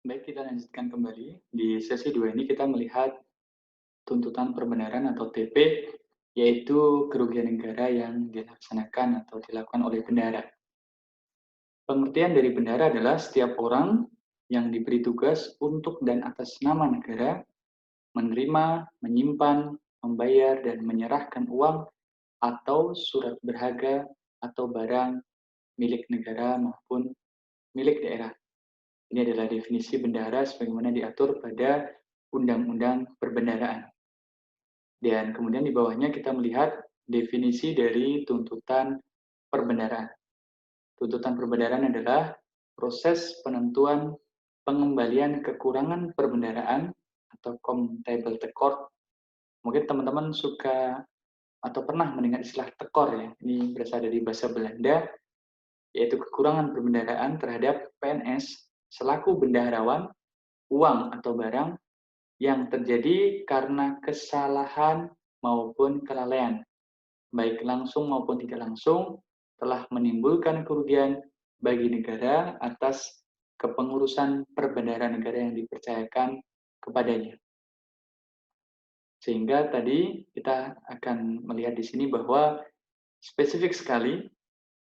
Baik, kita lanjutkan kembali. Di sesi 2 ini kita melihat tuntutan perbenaran atau TP, yaitu kerugian negara yang dilaksanakan atau dilakukan oleh bendahara. Pengertian dari bendahara adalah setiap orang yang diberi tugas untuk dan atas nama negara menerima, menyimpan, membayar, dan menyerahkan uang atau surat berharga atau barang milik negara maupun milik daerah. Ini adalah definisi bendahara sebagaimana diatur pada Undang-Undang Perbendaharaan. Dan kemudian di bawahnya kita melihat definisi dari tuntutan perbendaharaan. Tuntutan perbendaharaan adalah proses penentuan pengembalian kekurangan perbendaharaan atau comptable tekor. Mungkin teman-teman suka atau pernah mendengar istilah tekor ya. Ini berasal dari bahasa Belanda, yaitu kekurangan perbendaharaan terhadap PNS selaku bendaharawan, uang atau barang yang terjadi karena kesalahan maupun kelalaian, baik langsung maupun tidak langsung, telah menimbulkan kerugian bagi negara atas kepengurusan perbendaharaan negara yang dipercayakan kepadanya. Sehingga tadi kita akan melihat di sini bahwa spesifik sekali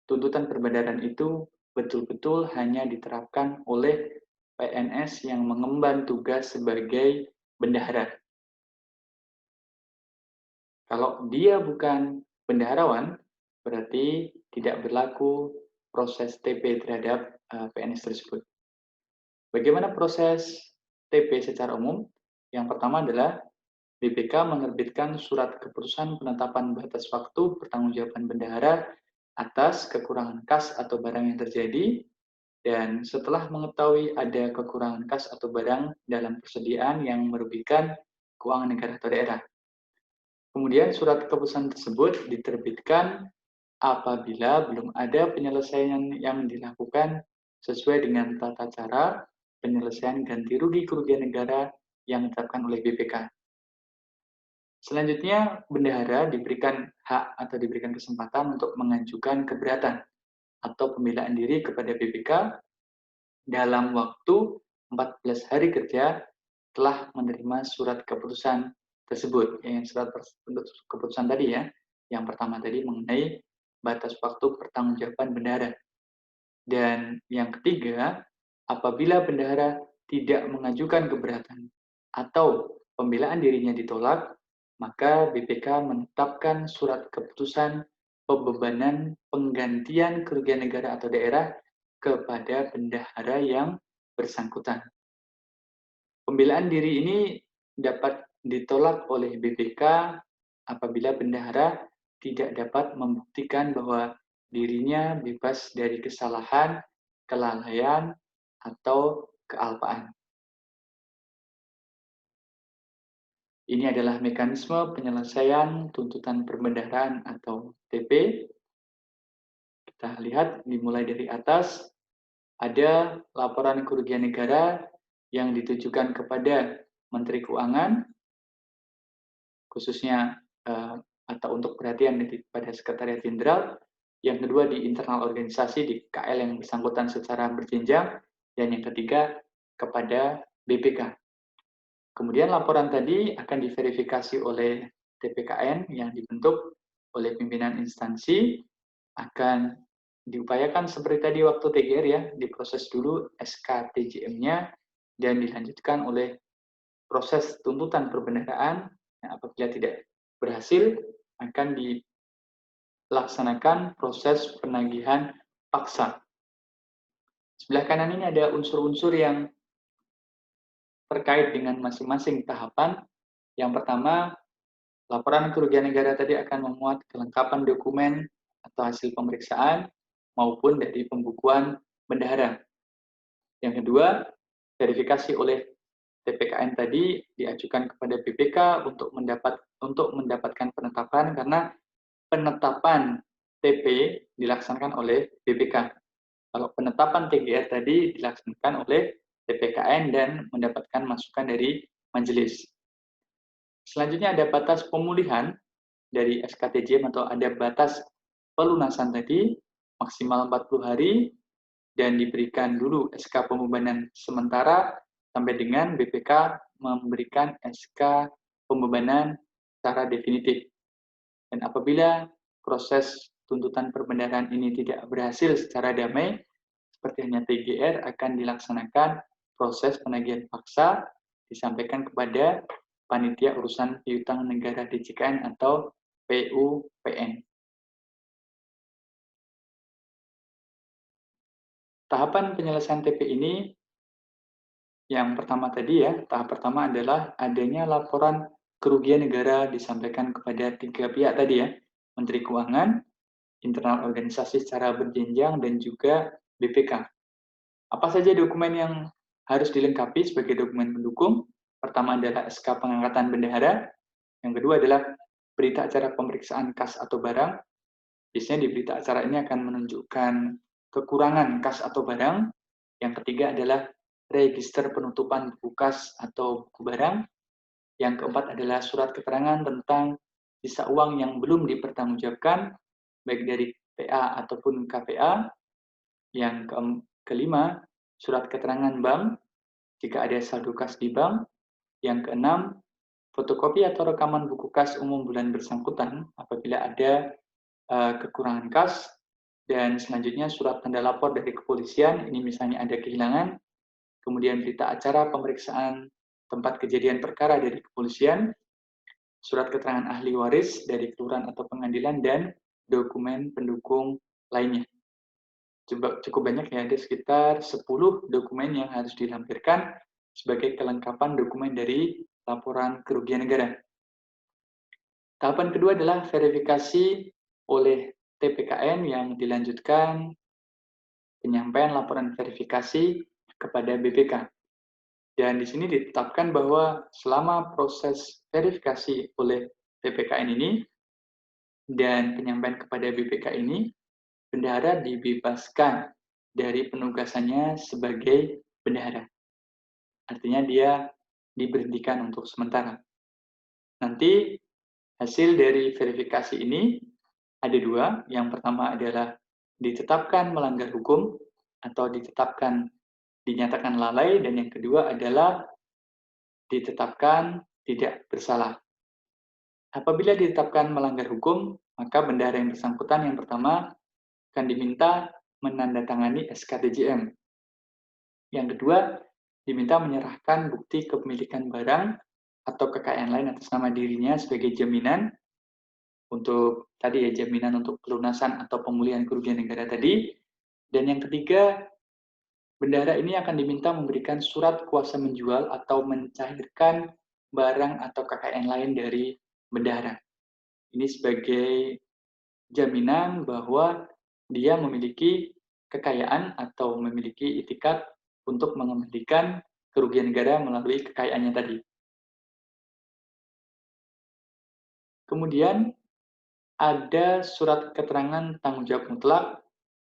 tuntutan perbendaharaan itu betul-betul hanya diterapkan oleh PNS yang mengemban tugas sebagai bendahara. Kalau dia bukan bendaharawan, berarti tidak berlaku proses TP terhadap PNS tersebut. Bagaimana proses TP secara umum? Yang pertama adalah BPK menerbitkan surat keputusan penetapan batas waktu pertanggungjawaban bendahara atas kekurangan kas atau barang yang terjadi, dan setelah mengetahui ada kekurangan kas atau barang dalam persediaan yang merugikan keuangan negara atau daerah. Kemudian surat keputusan tersebut diterbitkan apabila belum ada penyelesaian yang dilakukan sesuai dengan tata cara penyelesaian ganti rugi kerugian negara yang ditetapkan oleh BPK. Selanjutnya, bendahara diberikan hak atau diberikan kesempatan untuk mengajukan keberatan atau pembelaan diri kepada BPK dalam waktu 14 hari kerja telah menerima surat keputusan tersebut. Yang surat keputusan tadi ya, yang pertama tadi mengenai batas waktu pertanggungjawaban bendahara. Dan yang ketiga, apabila bendahara tidak mengajukan keberatan atau pembelaan dirinya ditolak, maka BPK menetapkan surat keputusan pembebanan penggantian kerugian negara atau daerah kepada bendahara yang bersangkutan. Pembelaan diri ini dapat ditolak oleh BPK apabila bendahara tidak dapat membuktikan bahwa dirinya bebas dari kesalahan, kelalaian, atau kealpaan. Ini adalah mekanisme penyelesaian tuntutan perbendaharaan atau TP. Kita lihat dimulai dari atas, ada laporan kerugian negara yang ditujukan kepada Menteri Keuangan, khususnya atau untuk perhatian pada Sekretariat Jenderal. Yang kedua di internal organisasi di KL yang bersangkutan secara berjenjang, dan yang ketiga kepada BPK. Kemudian laporan tadi akan diverifikasi oleh TPKN yang dibentuk oleh pimpinan instansi, akan diupayakan seperti tadi waktu TGR ya, diproses dulu SKTJM-nya dan dilanjutkan oleh proses tuntutan perbendaharaan. Apabila tidak berhasil, akan dilaksanakan proses penagihan paksa. Sebelah kanan ini ada unsur-unsur yang terkait dengan masing-masing tahapan. Yang pertama, laporan kerugian negara tadi akan memuat kelengkapan dokumen atau hasil pemeriksaan maupun dari pembukuan bendahara. Yang kedua, verifikasi oleh TPKN tadi diajukan kepada BPK untuk mendapatkan penetapan, karena penetapan TP dilaksanakan oleh BPK. Kalau penetapan TGR tadi dilaksanakan oleh TPKN dan mendapatkan masukan dari majelis. Selanjutnya ada batas pemulihan dari SKTJM atau ada batas pelunasan tadi maksimal 40 hari, dan diberikan dulu SK pembebanan sementara sampai dengan BPK memberikan SK pembebanan secara definitif. Dan apabila proses tuntutan perbendaharaan ini tidak berhasil secara damai, seperti hanya TGR, akan dilaksanakan proses penagihan paksa disampaikan kepada Panitia Urusan Piutang Negara DJKN atau PUPN. Tahapan penyelesaian TP ini yang pertama tadi ya, tahap pertama adalah adanya laporan kerugian negara disampaikan kepada 3 pihak tadi ya, Menteri Keuangan, internal organisasi secara berjenjang, dan juga BPK. Apa saja dokumen yang harus dilengkapi sebagai dokumen pendukung? Pertama adalah SK pengangkatan bendahara, yang kedua adalah berita acara pemeriksaan kas atau barang. Biasanya di berita acara ini akan menunjukkan kekurangan kas atau barang. Yang ketiga adalah register penutupan buku kas atau buku barang. Yang keempat adalah surat keterangan tentang sisa uang yang belum dipertanggungjawabkan, baik dari PA ataupun KPA. Yang kelima, surat keterangan bank, jika ada saldo kas di bank. Yang keenam, fotokopi atau rekaman buku kas umum bulan bersangkutan apabila ada kekurangan kas. Dan selanjutnya surat tanda lapor dari kepolisian, ini misalnya ada kehilangan. Kemudian berita acara pemeriksaan tempat kejadian perkara dari kepolisian, surat keterangan ahli waris dari kelurahan atau pengadilan, dan dokumen pendukung lainnya. Cukup banyak ya, ada sekitar 10 dokumen yang harus dilampirkan sebagai kelengkapan dokumen dari laporan kerugian negara. Tahapan kedua adalah verifikasi oleh TPKN yang dilanjutkan penyampaian laporan verifikasi kepada BPK. Dan di sini ditetapkan bahwa selama proses verifikasi oleh TPKN ini dan penyampaian kepada BPK ini, bendahara dibebaskan dari penugasannya sebagai bendahara. Artinya dia diberhentikan untuk sementara. Nanti hasil dari verifikasi ini ada dua. Yang pertama adalah ditetapkan melanggar hukum atau dinyatakan lalai, dan yang kedua adalah ditetapkan tidak bersalah. Apabila ditetapkan melanggar hukum, maka bendahara yang bersangkutan yang pertama akan diminta menandatangani SK-TJM. Yang kedua, diminta menyerahkan bukti kepemilikan barang atau kekayaan lain atas nama dirinya sebagai jaminan untuk tadi ya, jaminan untuk pelunasan atau pemulihan kerugian negara tadi. Dan yang ketiga, bendahara ini akan diminta memberikan surat kuasa menjual atau mencairkan barang atau kekayaan lain dari bendahara. Ini sebagai jaminan bahwa dia memiliki kekayaan atau memiliki itikat untuk mengembalikan kerugian negara melalui kekayaannya tadi. Kemudian ada surat keterangan tanggung jawab mutlak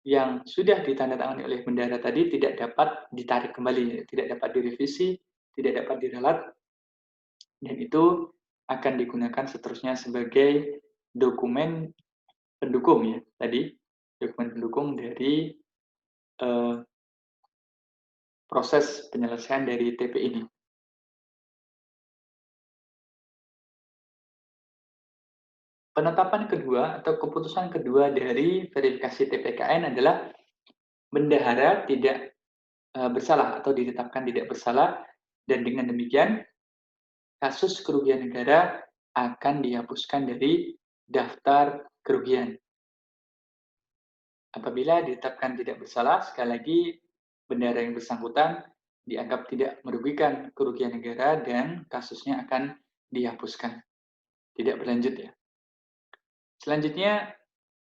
yang sudah ditandatangani oleh bendahara tadi tidak dapat ditarik kembali, tidak dapat direvisi, tidak dapat diralat, dan itu akan digunakan seterusnya sebagai dokumen pendukung ya tadi, dokumen pendukung dari proses penyelesaian dari TP ini. Penetapan kedua atau keputusan kedua dari verifikasi TPKN adalah bendahara tidak bersalah atau ditetapkan tidak bersalah, dan dengan demikian kasus kerugian negara akan dihapuskan dari daftar kerugian. Apabila ditetapkan tidak bersalah, sekali lagi bendahara yang bersangkutan dianggap tidak merugikan kerugian negara dan kasusnya akan dihapuskan. Tidak berlanjut ya. Selanjutnya,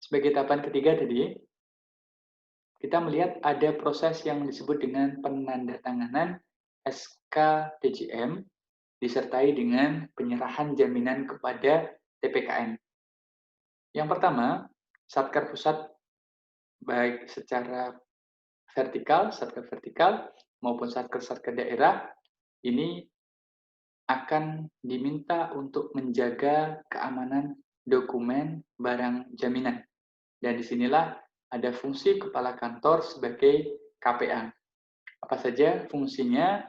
sebagai tahapan ketiga tadi, kita melihat ada proses yang disebut dengan penandatanganan SK-TJM disertai dengan penyerahan jaminan kepada TPKN. Yang pertama, Satker Pusat baik secara vertikal, Satker vertikal maupun Satker daerah ini akan diminta untuk menjaga keamanan dokumen barang jaminan. Dan disinilah ada fungsi kepala kantor sebagai KPA. Apa saja fungsinya?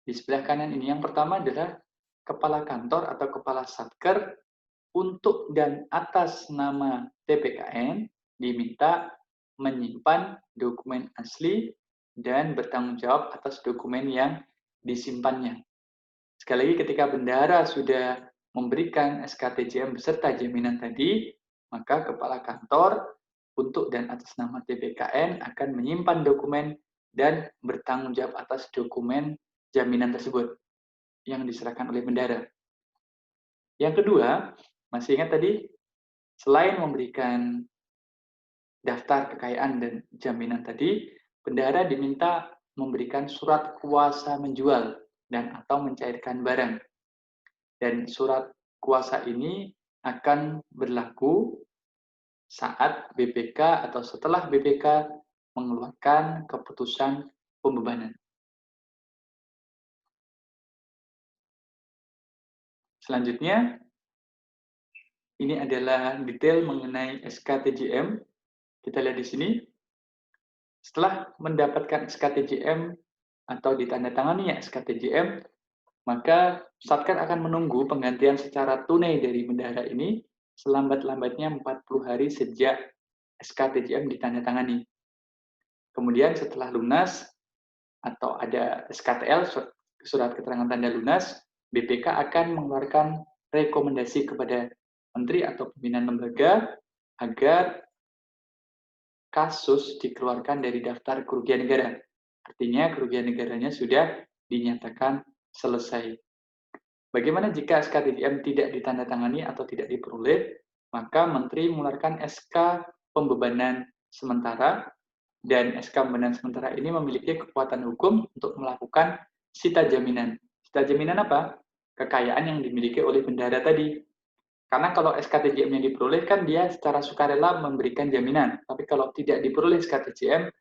Di sebelah kanan ini. Yang pertama adalah kepala kantor atau kepala satker untuk dan atas nama TPKN diminta menyimpan dokumen asli dan bertanggung jawab atas dokumen yang disimpannya. Sekali lagi, ketika bendahara sudah memberikan SKTJM beserta jaminan tadi, maka kepala kantor untuk dan atas nama TPKN akan menyimpan dokumen dan bertanggung jawab atas dokumen jaminan tersebut yang diserahkan oleh bendahara. Yang kedua, masih ingat tadi, selain memberikan daftar kekayaan dan jaminan tadi, bendahara diminta memberikan surat kuasa menjual dan atau mencairkan barang. Dan surat kuasa ini akan berlaku saat BPK atau setelah BPK mengeluarkan keputusan pembebanan. Selanjutnya, ini adalah detail mengenai SKTJM. Kita lihat di sini. Setelah mendapatkan SKTJM atau ditandatangani SKTJM, maka Satker akan menunggu penggantian secara tunai dari bendahara ini selambat-lambatnya 40 hari sejak SKTJM ditandatangani. Kemudian setelah lunas atau ada SKTL, surat keterangan tanda lunas, BPK akan mengeluarkan rekomendasi kepada menteri atau pimpinan lembaga agar kasus dikeluarkan dari daftar kerugian negara. Artinya kerugian negaranya sudah dinyatakan selesai. Bagaimana jika SKTJM tidak ditandatangani atau tidak diperoleh? Maka Menteri mengeluarkan SK pembebanan sementara, dan SK pembebanan sementara ini memiliki kekuatan hukum untuk melakukan sita jaminan. Sita jaminan apa? Kekayaan yang dimiliki oleh bendahara tadi. Karena kalau SKTJM yang diperoleh kan dia secara sukarela memberikan jaminan. Tapi kalau tidak diperoleh SKTJM,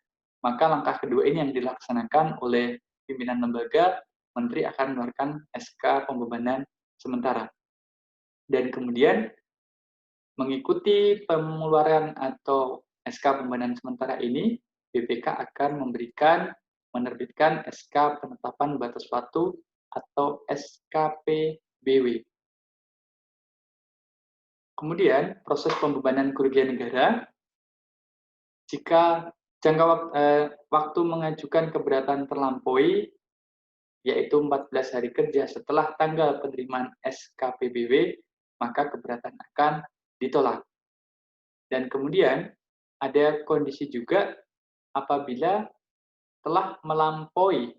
maka langkah kedua ini yang dilaksanakan oleh pimpinan lembaga, Menteri akan mengeluarkan SK pembebanan sementara. Dan kemudian mengikuti pengeluaran atau SK pembebanan sementara ini, BPK akan menerbitkan SK penetapan batas waktu atau SKPBW. Kemudian, proses pembebanan kerugian negara, jika jangka waktu mengajukan keberatan terlampaui, yaitu 14 hari kerja setelah tanggal penerimaan SKPBW, maka keberatan akan ditolak. Dan kemudian, ada kondisi juga apabila telah melampaui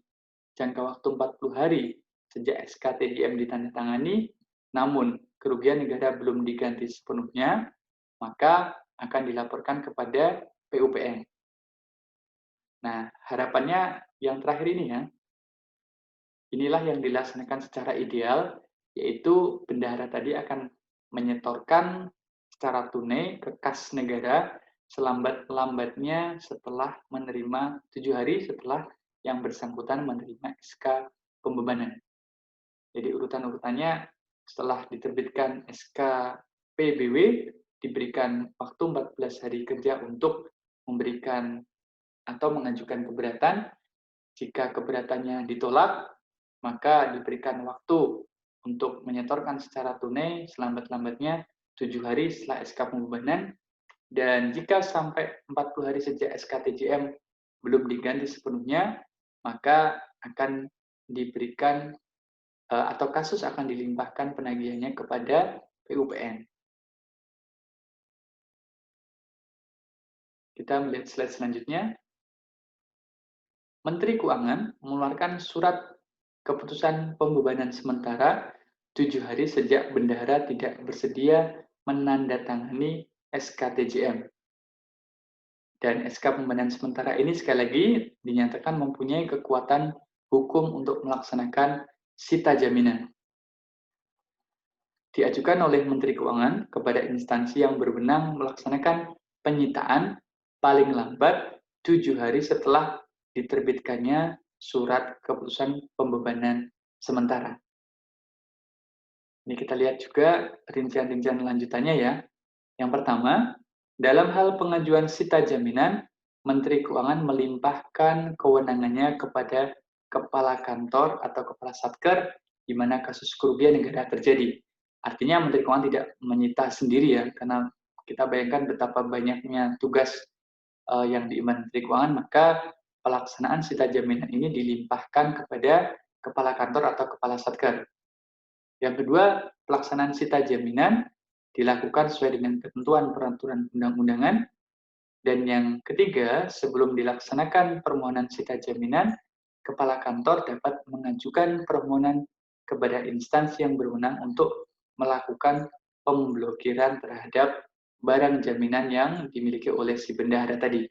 jangka waktu 40 hari sejak SKTJM ditandatangani, namun kerugian negara belum diganti sepenuhnya, maka akan dilaporkan kepada PUPN. Nah, harapannya yang terakhir ini ya, inilah yang dilaksanakan secara ideal, yaitu bendahara tadi akan menyetorkan secara tunai ke kas negara selambat-lambatnya setelah menerima 7 hari setelah yang bersangkutan menerima SK pembebanan. Jadi urutan-urutannya setelah diterbitkan SK PBW, diberikan waktu 14 hari kerja untuk memberikan atau mengajukan keberatan. Jika keberatannya ditolak, maka diberikan waktu untuk menyetorkan secara tunai selambat-lambatnya 7 hari setelah SK pembebanan. Dan jika sampai 40 hari sejak SKTJM belum diganti sepenuhnya, maka akan diberikan atau kasus akan dilimpahkan penagihannya kepada PUPN. Kita melihat slide selanjutnya. Menteri Keuangan mengeluarkan surat keputusan pembebanan sementara 7 hari sejak bendahara tidak bersedia menandatangani SKTJM. Dan SK pembebanan sementara ini sekali lagi dinyatakan mempunyai kekuatan hukum untuk melaksanakan sita jaminan. Diajukan oleh Menteri Keuangan kepada instansi yang berwenang melaksanakan penyitaan paling lambat 7 hari setelah diterbitkannya surat keputusan pembebanan sementara. Ini kita lihat juga rincian-rincian lanjutannya ya. Yang pertama, Dalam hal pengajuan sita jaminan, Menteri Keuangan melimpahkan kewenangannya kepada Kepala Kantor atau Kepala Satker di mana kasus kerugian negara terjadi. Artinya Menteri Keuangan tidak menyita sendiri ya, karena kita bayangkan betapa banyaknya tugas yang diemban Menteri Keuangan, maka pelaksanaan sita jaminan ini dilimpahkan kepada Kepala Kantor atau Kepala Satker. Yang kedua, pelaksanaan sita jaminan dilakukan sesuai dengan ketentuan peraturan undang-undangan. Dan yang ketiga, sebelum dilaksanakan permohonan sita jaminan, Kepala Kantor dapat mengajukan permohonan kepada instansi yang berwenang untuk melakukan pemblokiran terhadap barang jaminan yang dimiliki oleh si bendahara tadi.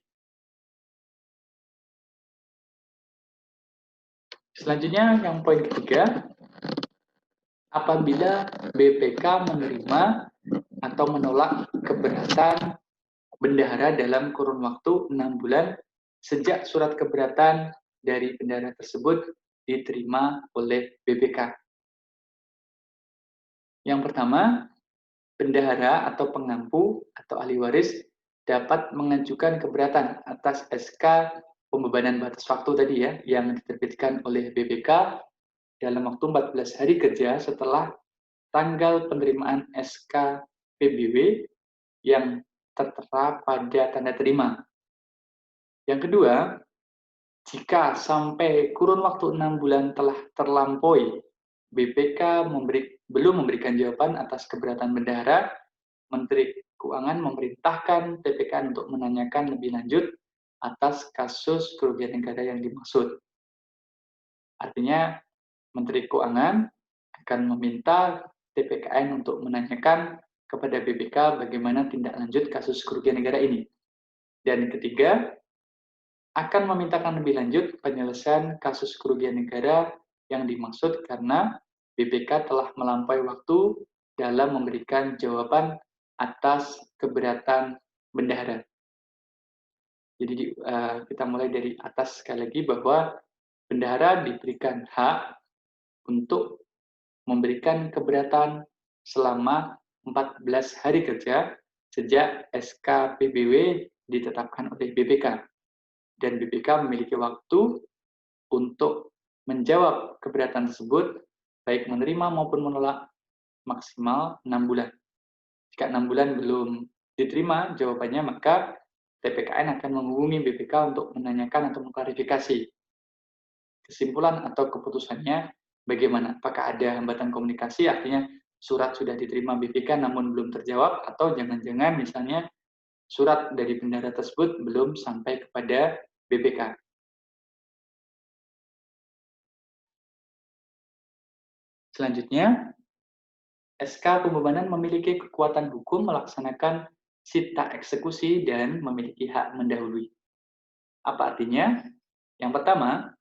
Selanjutnya, yang poin ketiga, apabila BPK menerima atau menolak keberatan bendahara dalam kurun waktu 6 bulan sejak surat keberatan dari bendahara tersebut diterima oleh BPK. Yang pertama, bendahara atau pengampu atau ahli waris dapat mengajukan keberatan atas SK pembebanan batas waktu tadi ya, yang diterbitkan oleh BPK dalam waktu 14 hari kerja setelah tanggal penerimaan SK PBW yang tertera pada tanda terima. Yang kedua, jika sampai kurun waktu 6 bulan telah terlampaui, BPK belum memberikan jawaban atas keberatan bendahara, Menteri Keuangan memerintahkan BPK untuk menanyakan lebih lanjut atas kasus kerugian negara yang dimaksud. Artinya, Menteri Keuangan akan meminta TPKN untuk menanyakan kepada BPK bagaimana tindak lanjut kasus kerugian negara ini. Dan ketiga, akan memintakan lebih lanjut penyelesaian kasus kerugian negara yang dimaksud karena BPK telah melampaui waktu dalam memberikan jawaban atas keberatan bendahara. Jadi kita mulai dari atas sekali lagi bahwa bendahara diberikan hak untuk memberikan keberatan selama 14 hari kerja sejak SK PBW ditetapkan oleh BPK. Dan BPK memiliki waktu untuk menjawab keberatan tersebut, baik menerima maupun menolak, maksimal 6 bulan. Jika 6 bulan belum diterima jawabannya, maka TPKN akan menghubungi BPK untuk menanyakan atau mengklarifikasi kesimpulan atau keputusannya bagaimana. Apakah ada hambatan komunikasi, artinya surat sudah diterima BPK namun belum terjawab, atau jangan-jangan misalnya surat dari bendahara tersebut belum sampai kepada BPK. Selanjutnya, SK pembebanan memiliki kekuatan hukum melaksanakan sita eksekusi dan memiliki hak mendahului. Apa artinya? Yang pertama,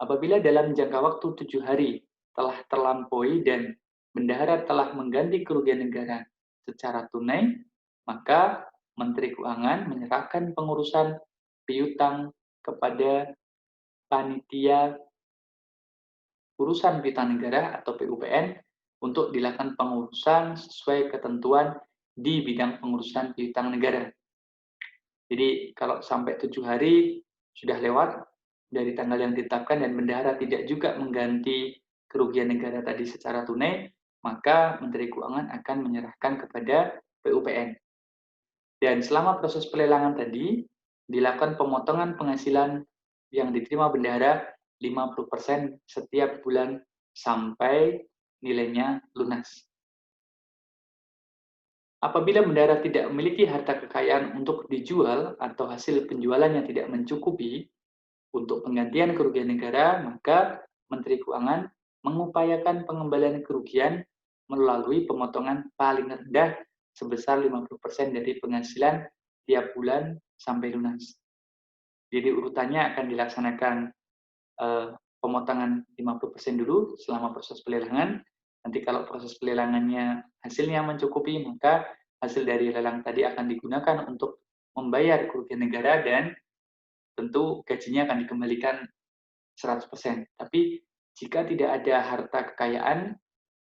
apabila dalam jangka waktu 7 hari telah terlampaui dan bendahara telah mengganti kerugian negara secara tunai, maka Menteri Keuangan menyerahkan pengurusan piutang kepada Panitia Urusan Piutang Negara atau PUPN untuk dilakukan pengurusan sesuai ketentuan di bidang pengurusan piutang negara. Jadi kalau sampai 7 hari sudah lewat dari tanggal yang ditetapkan dan bendahara tidak juga mengganti kerugian negara tadi secara tunai, maka Menteri Keuangan akan menyerahkan kepada PUPN. Dan selama proses pelelangan tadi, dilakukan pemotongan penghasilan yang diterima bendahara 50% setiap bulan sampai nilainya lunas. Apabila bendahara tidak memiliki harta kekayaan untuk dijual atau hasil penjualannya tidak mencukupi untuk penggantian kerugian negara, maka Menteri Keuangan mengupayakan pengembalian kerugian melalui pemotongan paling rendah sebesar 50% dari penghasilan tiap bulan sampai lunas. Jadi urutannya akan dilaksanakan pemotongan 50% dulu selama proses pelelangan. Nanti kalau proses pelelangannya hasilnya mencukupi, maka hasil dari lelang tadi akan digunakan untuk membayar kerugian negara dan tentu gajinya akan dikembalikan 100%. Tapi jika tidak ada harta kekayaan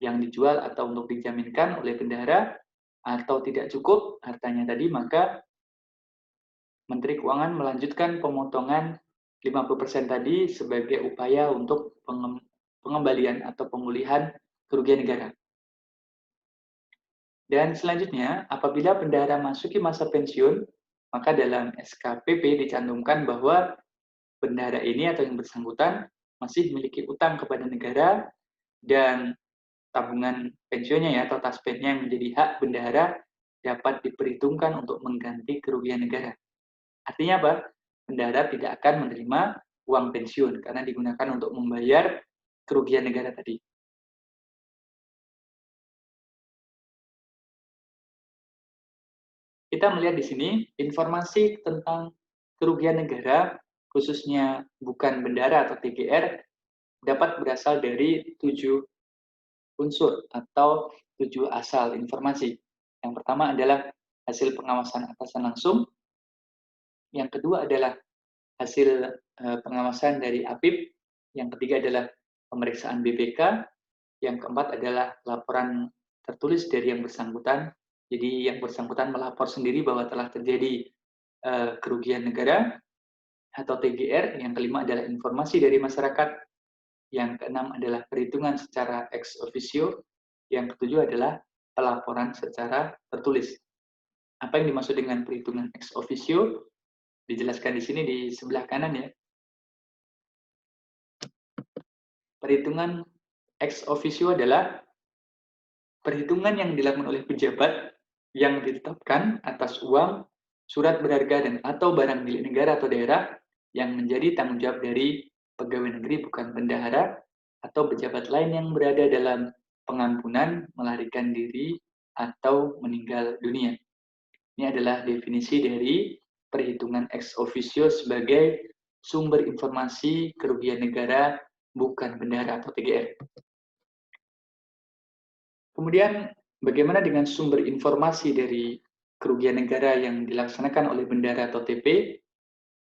yang dijual atau untuk dijaminkan oleh bendahara atau tidak cukup hartanya tadi, maka Menteri Keuangan melanjutkan pemotongan 50% tadi sebagai upaya untuk pengembalian atau pemulihan kerugian negara. Dan selanjutnya, apabila bendahara masuki masa pensiun, maka dalam SKPP dicantumkan bahwa bendahara ini atau yang bersangkutan masih memiliki utang kepada negara dan tabungan pensiunnya ya atau taspennya yang menjadi hak bendahara dapat diperhitungkan untuk mengganti kerugian negara. Artinya apa? Bendahara tidak akan menerima uang pensiun karena digunakan untuk membayar kerugian negara tadi. Kita melihat di sini informasi tentang kerugian negara, khususnya bukan bendahara atau TGR, dapat berasal dari 7 unsur atau 7 asal informasi. Yang pertama adalah hasil pengawasan atasan langsung, yang kedua adalah hasil pengawasan dari APIP, yang ketiga adalah pemeriksaan BPK, yang keempat adalah laporan tertulis dari yang bersangkutan. Jadi yang bersangkutan melapor sendiri bahwa telah terjadi kerugian negara atau TGR, yang kelima adalah informasi dari masyarakat, yang keenam adalah perhitungan secara ex officio, yang ketujuh adalah pelaporan secara tertulis. Apa yang dimaksud dengan perhitungan ex officio? Dijelaskan di sini di sebelah kanan ya. Perhitungan ex officio adalah perhitungan yang dilakukan oleh pejabat yang ditetapkan atas uang, surat berharga dan atau barang milik negara atau daerah yang menjadi tanggung jawab dari pegawai negeri bukan bendahara atau pejabat lain yang berada dalam pengampunan, melarikan diri, atau meninggal dunia. Ini adalah definisi dari perhitungan ex officio sebagai sumber informasi kerugian negara bukan bendahara atau TGR. Kemudian, bagaimana dengan sumber informasi dari kerugian negara yang dilaksanakan oleh bendahara atau TP?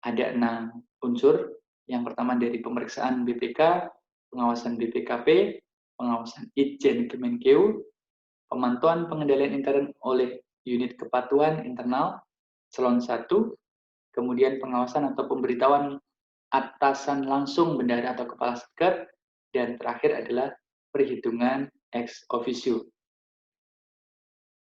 Ada 6 unsur. Yang pertama dari pemeriksaan BPK, pengawasan BPKP, pengawasan Itjen Kemenkeu, pemantauan pengendalian intern oleh unit kepatuhan internal, Selon 1, kemudian pengawasan atau pemberitahuan atasan langsung bendahara atau kepala satker, dan terakhir adalah perhitungan ex officio.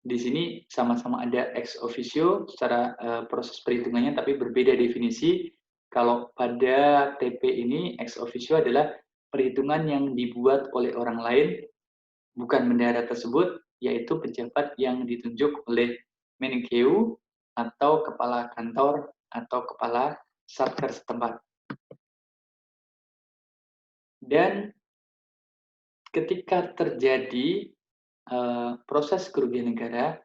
Di sini sama-sama ada ex officio secara proses perhitungannya, tapi berbeda definisi. Kalau pada TP ini, ex officio adalah perhitungan yang dibuat oleh orang lain, bukan bendahara tersebut, yaitu pejabat yang ditunjuk oleh Menkeu atau kepala kantor atau kepala satker setempat. Dan ketika terjadi proses kerugian negara,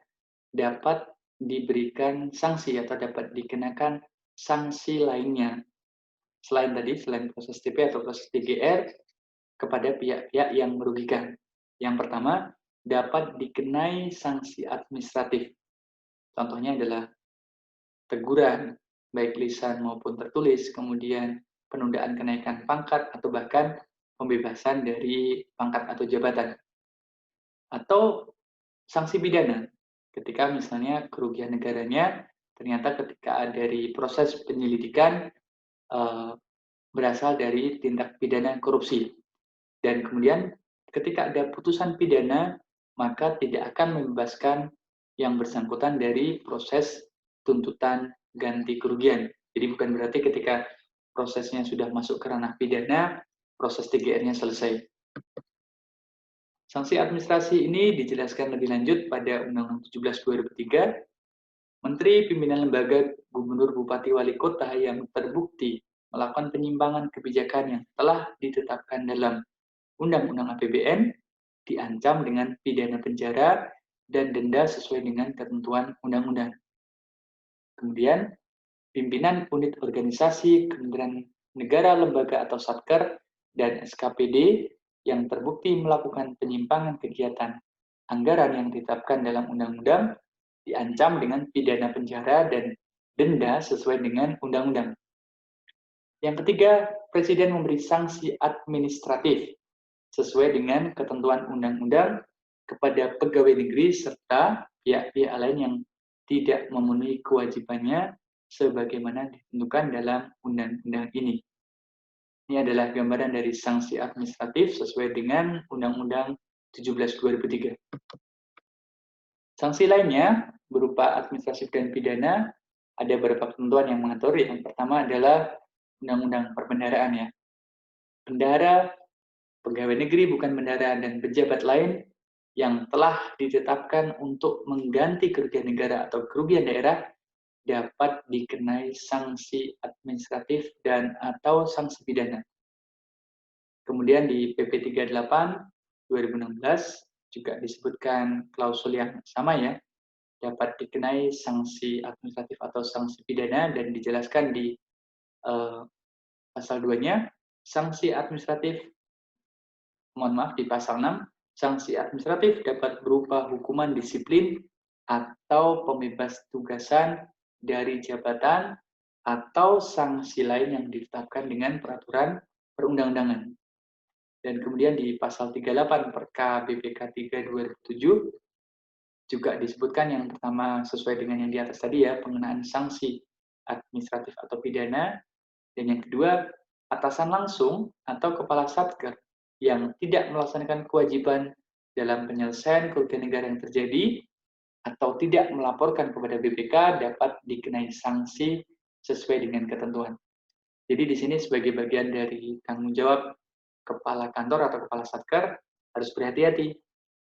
dapat diberikan sanksi atau dapat dikenakan sanksi lainnya. Selain proses TP atau proses TGR kepada pihak-pihak yang merugikan. Yang pertama, dapat dikenai sanksi administratif. Contohnya adalah teguran, baik lisan maupun tertulis, kemudian penundaan kenaikan pangkat, atau bahkan pembebasan dari pangkat atau jabatan. Atau sanksi pidana, ketika misalnya kerugian negaranya ternyata ketika dari proses penyelidikan berasal dari tindak pidana korupsi. Dan kemudian ketika ada putusan pidana, maka tidak akan membebaskan yang bersangkutan dari proses tuntutan ganti kerugian. Jadi bukan berarti ketika prosesnya sudah masuk ke ranah pidana, proses TGR-nya selesai. Sanksi administrasi ini dijelaskan lebih lanjut pada Undang-Undang 17 2003. Menteri Pimpinan Lembaga, Gubernur, Bupati, Wali Kota yang terbukti melakukan penyimpangan kebijakan yang telah ditetapkan dalam Undang-Undang APBN diancam dengan pidana penjara dan denda sesuai dengan ketentuan undang-undang. Kemudian, pimpinan unit organisasi Kementerian Negara, lembaga atau satker, dan SKPD yang terbukti melakukan penyimpangan kegiatan anggaran yang ditetapkan dalam undang-undang diancam dengan pidana penjara dan denda sesuai dengan undang-undang. Yang ketiga, Presiden memberi sanksi administratif sesuai dengan ketentuan undang-undang kepada pegawai negeri serta pihak-pihak lain yang tidak memenuhi kewajibannya sebagaimana ditentukan dalam undang-undang ini. Ini adalah gambaran dari sanksi administratif sesuai dengan Undang-Undang 17 2003. Sanksi lainnya berupa administratif dan pidana, ada beberapa ketentuan yang mengatur. Yang pertama adalah Undang-Undang Perbendaharaan ya. Bendahara, pegawai negeri bukan bendahara, dan pejabat lain yang telah ditetapkan untuk mengganti kerugian negara atau kerugian daerah dapat dikenai sanksi administratif dan atau sanksi pidana. Kemudian di PP 38 2016 juga disebutkan klausul yang sama ya, dapat dikenai sanksi administratif atau sanksi pidana, dan dijelaskan di pasal 2-nya, sanksi administratif, di pasal 6, sanksi administratif dapat berupa hukuman disiplin atau pembebas tugasan dari jabatan atau sanksi lain yang ditetapkan dengan peraturan perundang-undangan. Dan kemudian di pasal 38 Perka BPK 3 2007 juga disebutkan yang pertama sesuai dengan yang di atas tadi ya, pengenaan sanksi administratif atau pidana, dan yang kedua atasan langsung atau kepala satker yang tidak melaksanakan kewajiban dalam penyelesaian kerugian negara yang terjadi atau tidak melaporkan kepada BPK dapat dikenai sanksi sesuai dengan ketentuan. Jadi di sini sebagai bagian dari tanggung jawab kepala kantor atau kepala satker harus berhati-hati,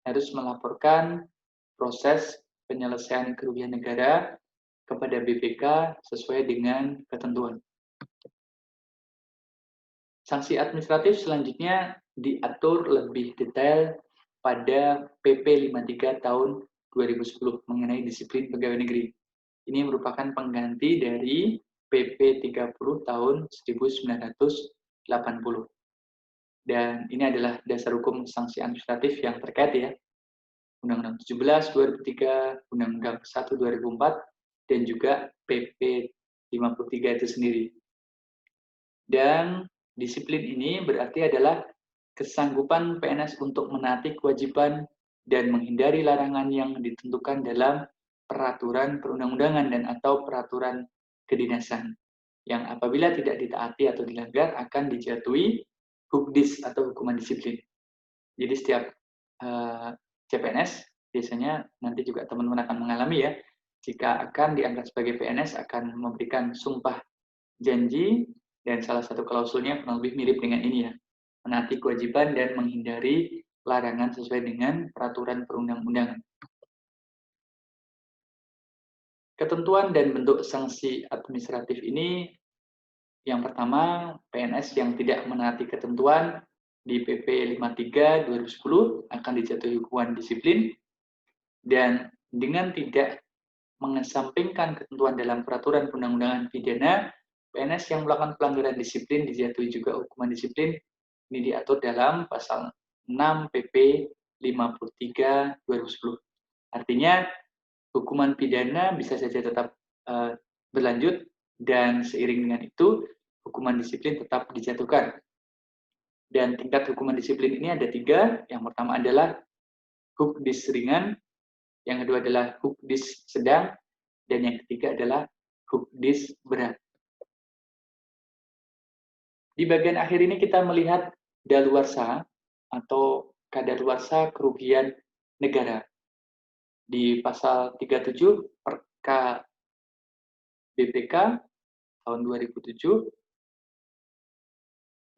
harus melaporkan proses penyelesaian kerugian negara kepada BPK sesuai dengan ketentuan. Sanksi administratif selanjutnya diatur lebih detail pada PP 53 tahun 2010 mengenai disiplin pegawai negeri. Ini merupakan pengganti dari PP 30 tahun 1980. Dan ini adalah dasar hukum sanksi administratif yang terkait ya. Undang-Undang 17 2003, Undang-Undang 1 2004, dan juga PP 53 itu sendiri. Dan disiplin ini berarti adalah kesanggupan PNS untuk menaati kewajiban dan menghindari larangan yang ditentukan dalam peraturan perundang-undangan dan atau peraturan kedinasan, yang apabila tidak ditaati atau dilanggar akan dijatuhi hukdis atau hukuman disiplin. Jadi setiap CPNS biasanya nanti juga teman-teman akan mengalami ya, jika akan diangkat sebagai PNS akan memberikan sumpah janji, dan salah satu klausulnya kurang lebih mirip dengan ini ya, menaati kewajiban dan menghindari larangan sesuai dengan peraturan perundang-undangan. Ketentuan dan bentuk sanksi administratif ini, yang pertama, PNS yang tidak menaati ketentuan di PP 53 2010 akan dijatuhi hukuman disiplin, dan dengan tidak mengesampingkan ketentuan dalam peraturan perundang-undangan pidana, PNS yang melakukan pelanggaran disiplin dijatuhi juga hukuman disiplin. Ini diatur dalam pasal 6 PP 53 2010. Artinya hukuman pidana bisa saja tetap berlanjut, dan seiring dengan itu hukuman disiplin tetap dijatuhkan. Dan tingkat hukuman disiplin ini ada 3. Yang pertama adalah hukdis ringan, yang kedua adalah hukdis sedang, dan yang ketiga adalah hukdis berat. Di bagian akhir ini kita melihat daluarsa atau kadaluarsa kerugian negara. Di pasal 37 Perka BPK tahun 2007,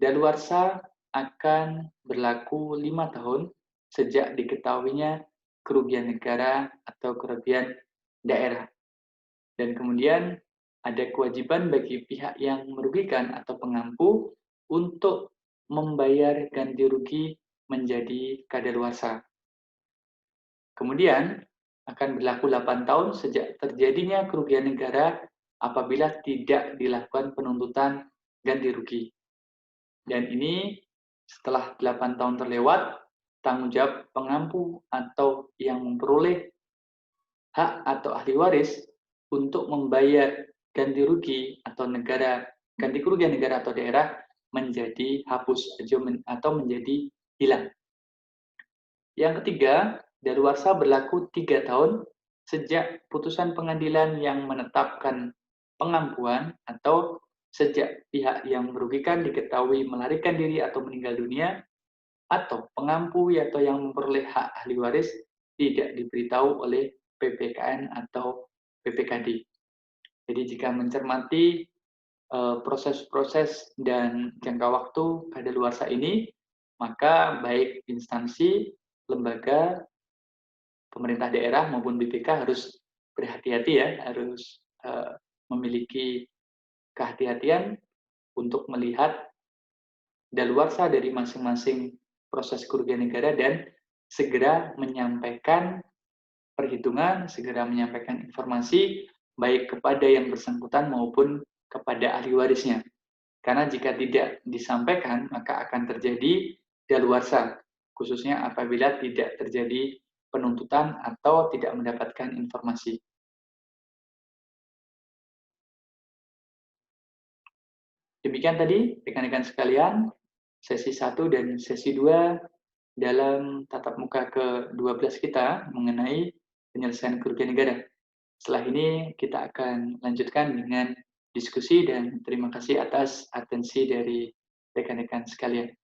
daluarsa akan berlaku 5 tahun sejak diketahuinya kerugian negara atau kerugian daerah. Dan kemudian ada kewajiban bagi pihak yang merugikan atau pengampu untuk membayar ganti rugi menjadi kadaluarsa. Kemudian akan berlaku 8 tahun sejak terjadinya kerugian negara apabila tidak dilakukan penuntutan ganti rugi. Dan ini setelah 8 tahun terlewat, tanggung jawab pengampu atau yang memperoleh hak atau ahli waris untuk membayar ganti rugi atau ganti kerugian negara atau daerah menjadi hapus atau menjadi hilang. Yang ketiga, daluarsa berlaku 3 tahun sejak putusan pengadilan yang menetapkan pengampuan atau sejak pihak yang merugikan diketahui melarikan diri atau meninggal dunia, atau pengampu atau yang memperoleh hak ahli waris tidak diberitahu oleh PPKN atau PPKD. Jadi jika mencermati proses-proses dan jangka waktu kadaluarsa ini, maka baik instansi, lembaga, pemerintah daerah maupun BPK harus berhati-hati ya, harus memiliki kehati-hatian untuk melihat daluarsa dari masing-masing proses kerugian negara dan segera menyampaikan perhitungan, segera menyampaikan informasi baik kepada yang bersangkutan maupun kepada ahli warisnya. Karena jika tidak disampaikan, maka akan terjadi daluarsa, khususnya apabila tidak terjadi penuntutan atau tidak mendapatkan informasi. Demikian tadi, rekan-rekan sekalian, sesi 1 dan sesi 2 dalam tatap muka ke-12 kita mengenai penyelesaian kerugian negara. Setelah ini kita akan lanjutkan dengan diskusi dan terima kasih atas atensi dari rekan-rekan sekalian.